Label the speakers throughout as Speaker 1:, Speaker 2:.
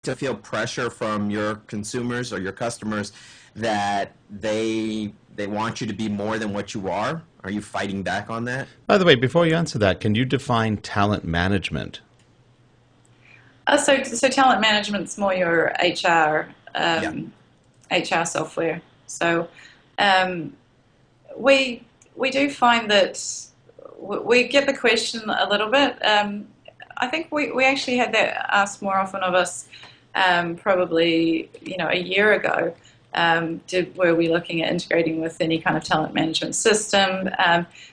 Speaker 1: to feel pressure from your consumers or your customers that they want you to be more than what you are? Are you fighting back on that?
Speaker 2: By the way, before you answer that, can you define talent management?
Speaker 3: So talent management's more your HR
Speaker 1: Yeah.
Speaker 3: HR software. So um, we do find that we get the question a little bit. I think we actually had that asked more often of us, probably a year ago. Were we looking at integrating with any kind of talent management system?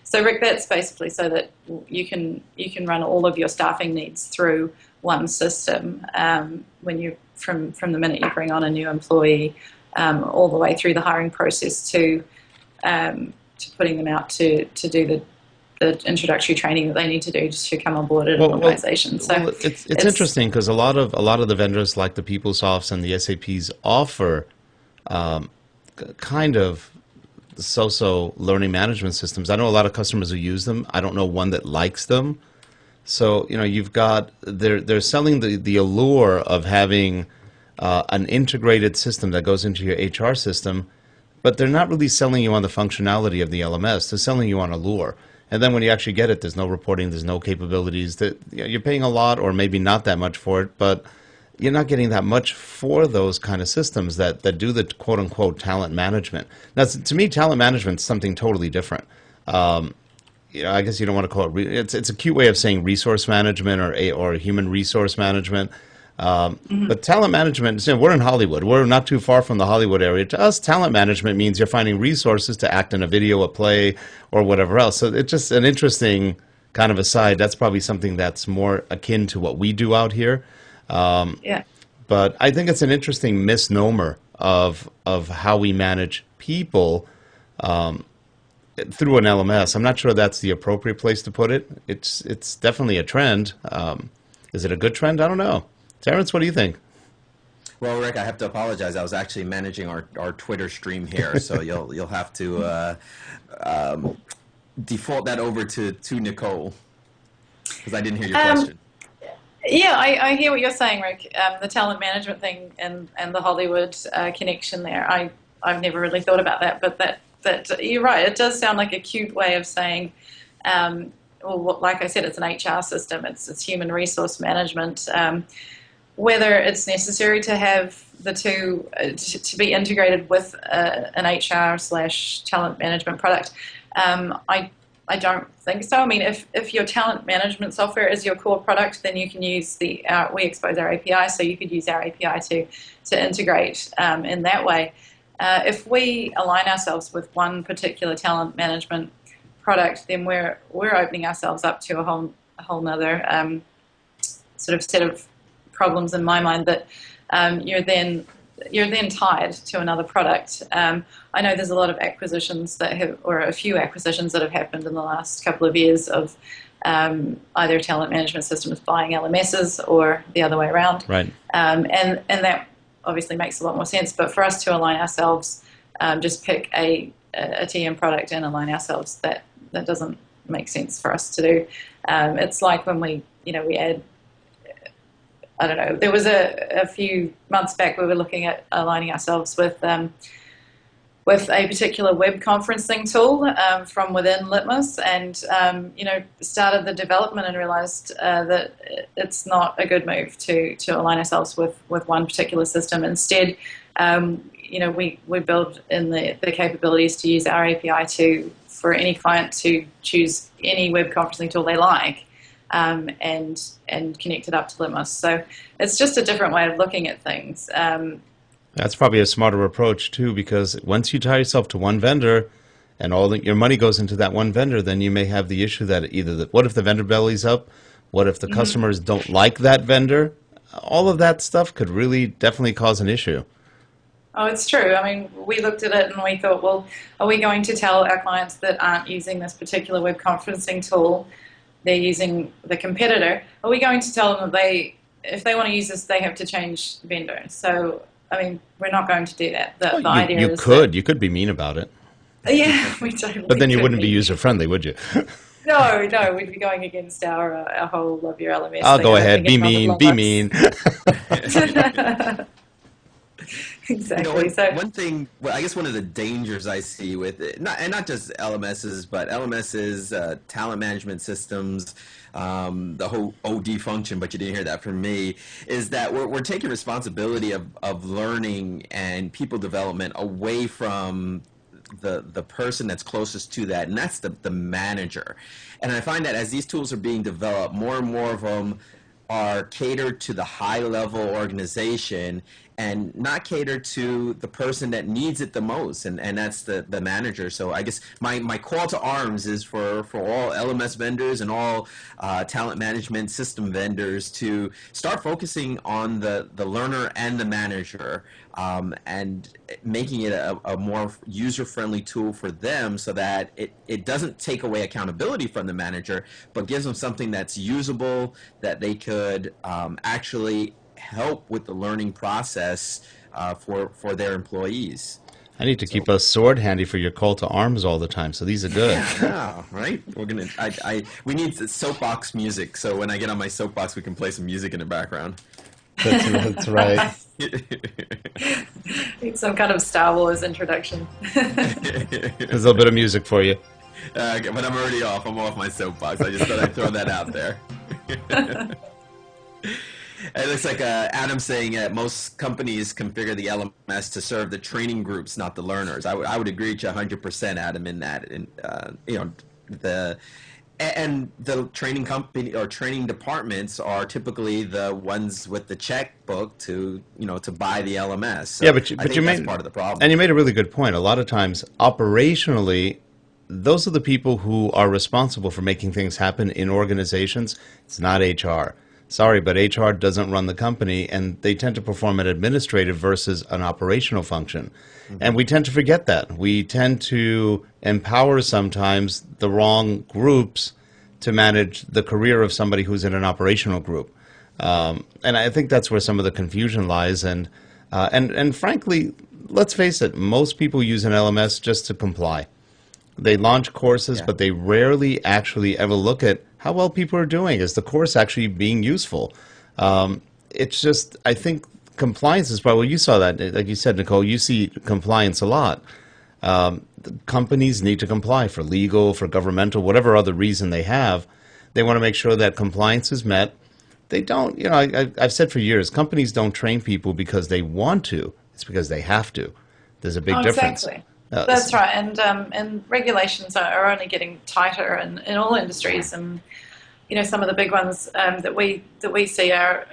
Speaker 3: So Rick, that's basically so that you can run all of your staffing needs through one system, when you from the minute you bring on a new employee, all the way through the hiring process to putting them out to do the introductory training that they need to do to come on board at an organization. So
Speaker 2: it's interesting because a lot of the vendors like the PeopleSofts and the SAPs offer kind of so-so learning management systems. I know a lot of customers who use them. I don't know one that likes them. So you've got they're selling the allure of having an integrated system that goes into your HR system, but they're not really selling you on the functionality of the LMS. They're selling you on allure. And then when you actually get it, there's no reporting, there's no capabilities. That you're paying a lot or maybe not that much for it, but you're not getting that much for those kind of systems that do the quote-unquote talent management. Now, to me, talent management is something totally different. I guess you don't want to call it. It's a cute way of saying resource management or human resource management. But talent management, we're in Hollywood. We're not too far from the Hollywood area. To us, talent management means you're finding resources to act in a video, a play, or whatever else. So it's just an interesting kind of aside. That's probably something that's more akin to what we do out here.
Speaker 3: yeah.
Speaker 2: But I think it's an interesting misnomer of how we manage people through an LMS. I'm not sure that's the appropriate place to put it. It's definitely a trend. Is it a good trend? I don't know. Terrence, what do you think?
Speaker 1: Well, Rick, I have to apologize. I was actually managing our Twitter stream here, so you'll have to default that over to Nicole because I didn't hear your question.
Speaker 3: Yeah, I hear what you're saying, Rick. The talent management thing and the Hollywood connection there. I've never really thought about that, but that you're right. It does sound like a cute way of saying, well, like I said, it's an HR system. It's human resource management. Whether it's necessary to have the two to be integrated with an HR/talent management product, I don't think so. I mean, if your talent management software is your core product, then you can use we expose our API, so you could use our API to integrate in that way. If we align ourselves with one particular talent management product, then we're opening ourselves up to a whole nother sort of set of problems in my mind that you're then tied to another product. I know there's a lot of acquisitions or a few acquisitions that have happened in the last couple of years of either talent management systems buying LMSs or the other way around.
Speaker 2: Right.
Speaker 3: And that obviously makes a lot more sense. But for us to align ourselves, just pick a TM product and align ourselves, that doesn't make sense for us to do. It's like when we add, I don't know, there was a few months back we were looking at aligning ourselves with a particular web conferencing tool from within Litmus, and started the development and realized that it's not a good move to align ourselves with one particular system. Instead, we build in the capabilities to use our API for any client to choose any web conferencing tool they like. And connect it up to Litmus. So it's just a different way of looking at things.
Speaker 2: That's probably a smarter approach too, because once you tie yourself to one vendor and your money goes into that one vendor, then you may have the issue that what if the vendor bellies up? What if the customers don't like that vendor? All of that stuff could really definitely cause an issue.
Speaker 3: Oh, it's true. I mean, we looked at it and we thought, well, are we going to tell our clients that aren't using this particular web conferencing tool, they're using the competitor? Are we going to tell them that if they want to use this, they have to change vendor? So, I mean, we're not going to do that. The idea is
Speaker 2: you could be mean about it.
Speaker 3: Yeah, we totally
Speaker 2: But then you
Speaker 3: could
Speaker 2: wouldn't be
Speaker 3: be.
Speaker 2: user-friendly, would you?
Speaker 3: No, we'd be going against our whole love your LMS
Speaker 2: I'll
Speaker 3: thing.
Speaker 2: go
Speaker 3: I don't
Speaker 2: ahead.
Speaker 3: think
Speaker 2: Be
Speaker 3: in the
Speaker 2: mean.
Speaker 3: long
Speaker 2: Be
Speaker 3: run.
Speaker 2: mean.
Speaker 1: You know,
Speaker 3: Exactly. So
Speaker 1: one thing, well, I guess one of the dangers I see with it, not just LMSs, but LMSs, talent management systems, the whole OD function, but you didn't hear that from me, is that we're taking responsibility of learning and people development away from the person that's closest to that, and that's the manager. And I find that as these tools are being developed, more and more of them are catered to the high level organization and not catered to the person that needs it the most, and that's the manager. So I guess my call to arms is for all LMS vendors and all talent management system vendors to start focusing on the learner and the manager, and making it a more user-friendly tool for them so that it doesn't take away accountability from the manager, but gives them something that's usable, that they could actually help with the learning process for their employees.
Speaker 2: I need to
Speaker 1: So
Speaker 2: keep a sword handy for your call to arms all the time, so these are good.
Speaker 1: yeah, right. We need soapbox music, so when I get on my soapbox, we can play some music in the background.
Speaker 2: That's right.
Speaker 3: it's some kind of Star Wars introduction.
Speaker 2: There's a little bit of music for you.
Speaker 1: But I'm already off. I'm off my soapbox. I just thought I'd throw that out there. It looks like Adam's saying most companies configure the LMS to serve the training groups, not the learners. I would agree with you 100%, Adam, in that. And the training company or training departments are typically the ones with the checkbook to buy the LMS. So
Speaker 2: Yeah, but
Speaker 1: I think that's part of the problem.
Speaker 2: and you made a really good point. A lot of times, operationally, those are the people who are responsible for making things happen in organizations. It's not HR. Sorry, but HR doesn't run the company, and they tend to perform an administrative versus an operational function. Mm-hmm. And we tend to forget that. We tend to empower sometimes the wrong groups to manage the career of somebody who's in an operational group. And I think that's where some of the confusion lies. And frankly, let's face it, most people use an LMS just to comply. They launch courses,
Speaker 1: Yeah.
Speaker 2: but they rarely actually ever look at how well people are doing. Is the course actually being useful? It's just, I think compliance is probably, you saw that, like you said, Nicole, you see compliance a lot. The companies need to comply for legal, for governmental, whatever other reason they have. They want to make sure that compliance is met. They don't, I've said for years, companies don't train people because they want to. It's because they have to. There's a big difference.
Speaker 3: Exactly. That's right, and regulations are only getting tighter in all industries, and some of the big ones that we see our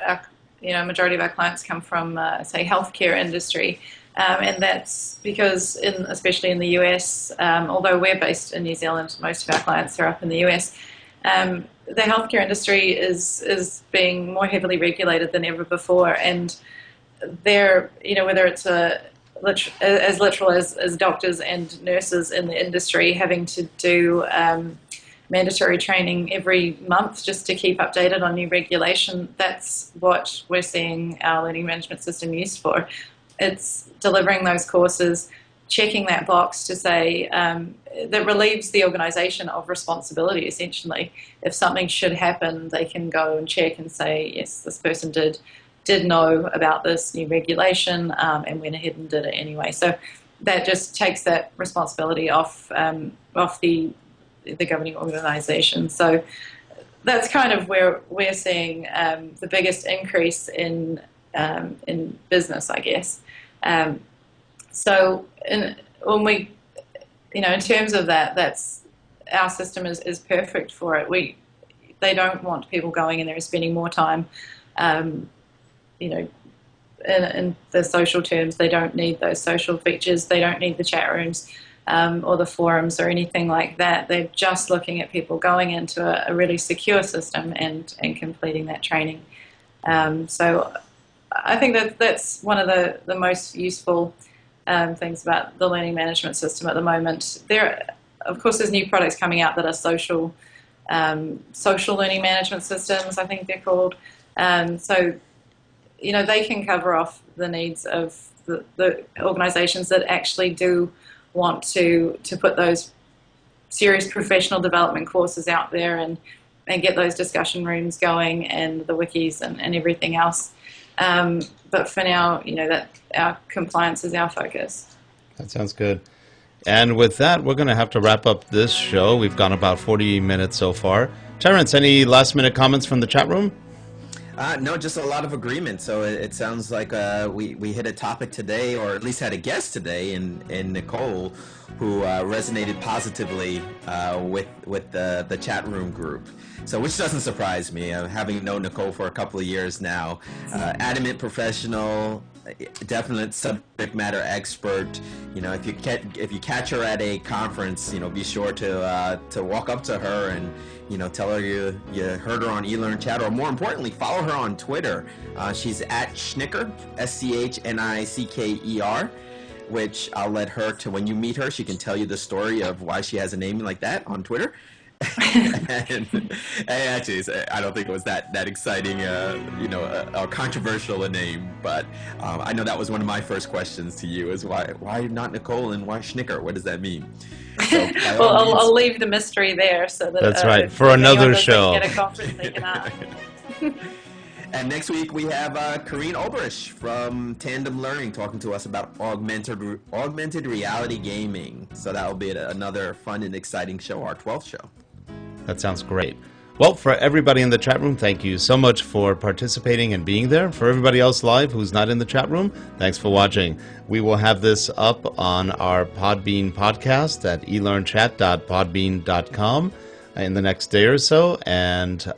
Speaker 3: majority of our clients come from say healthcare industry, and that's because especially in the US, although we're based in New Zealand, most of our clients are up in the US. The healthcare industry is being more heavily regulated than ever before, and they're whether it's as literal as doctors and nurses in the industry having to do mandatory training every month just to keep updated on new regulation. That's what we're seeing our learning management system used for. It's delivering those courses, checking that box to say that relieves the organisation of responsibility, essentially. If something should happen, they can go and check and say, yes, this person did know about this new regulation and went ahead and did it anyway. So that just takes that responsibility off the governing organisation. So that's kind of where we're seeing the biggest increase in business, I guess. So when we, in terms of that, that's our system is perfect for it. They don't want people going in there and spending more time. In the social terms, they don't need those social features. They don't need the chat rooms or the forums or anything like that. They're just looking at people going into a really secure system and completing that training. So I think that's one of the most useful things about the learning management system at the moment. Of course, there's new products coming out that are social learning management systems, I think they're called. So they can cover off the needs of the organisations that actually do want to put those serious professional development courses out there and get those discussion rooms going and the wikis and everything else. But for now, that our compliance is our focus.
Speaker 2: That sounds good. And with that, we're going to have to wrap up this show. We've gone about 40 minutes so far. Terrence, any last-minute comments from the chat room?
Speaker 1: No, just a lot of agreement. So it sounds like we hit a topic today, or at least had a guest today in Nicole, who resonated positively with the chat room group. So which doesn't surprise me, having known Nicole for a couple of years now. Adamant professional, definite subject matter expert. If you catch her at a conference, be sure to walk up to her and tell her you heard her on eLearnChat, or more importantly, follow her on Twitter. She's at Schnicker, SCHNICKER, which I'll let her, when you meet her, she can tell you the story of why she has a name like that on Twitter. and actually, I don't think it was that exciting, or controversial a name, but I know that was one of my first questions to you, is why not Nicole and why Schnicker? What does that mean? So,
Speaker 3: well, I'll leave the mystery there, so that
Speaker 2: that's right, for another show.
Speaker 3: Get a conference they can ask.
Speaker 1: And next week we have Kareen Oberich from Tandem Learning talking to us about augmented reality gaming. So that will be another fun and exciting show, our 12th show.
Speaker 2: That sounds great. Well, for everybody in the chat room, thank you so much for participating and being there. For everybody else live who's not in the chat room, thanks for watching. We will have this up on our Podbean podcast at elearnchat.podbean.com in the next day or so. And